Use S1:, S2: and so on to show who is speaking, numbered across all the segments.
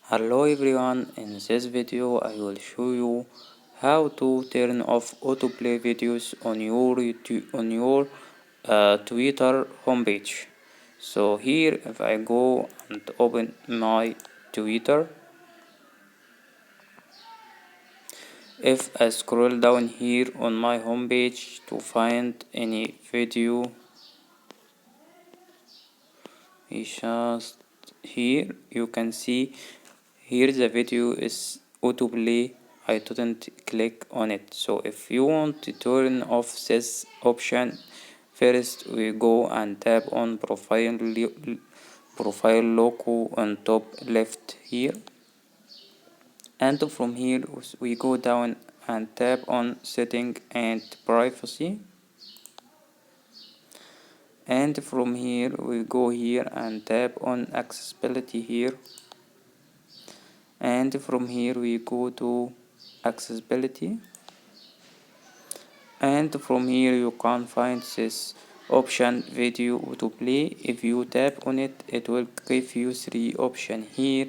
S1: Hello everyone, in this video I will show you how to turn off autoplay videos on your Twitter homepage. So here if I go and open my Twitter, if I scroll down here on my homepage to find any video, just here you can see here the video is autoplay. I didn't click on it. So if you want to turn off this option, first we go and tap on profile logo on top left here, and from here we go down and tap on setting and privacy, and from here we go here and tap on accessibility here, and from here we go to accessibility, and from here you can find this option video autoplay. If you tap on it, it will give you three options here.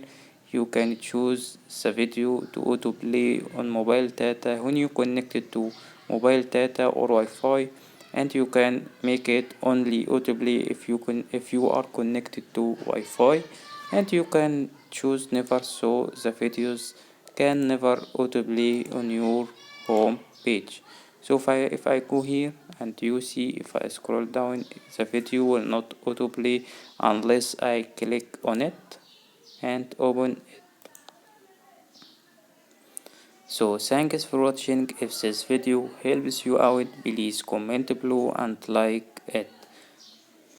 S1: You can choose the video to autoplay on mobile data when you connect it to mobile data or Wi-Fi, and you can make it only autoplay if you are connected to Wi-Fi, and you can choose never, so the videos can never autoplay on your home page. So if I go here and you see, if I scroll down, the video will not autoplay unless I click on it and open it. So thanks for watching. If this video helps you out, please comment below and like it.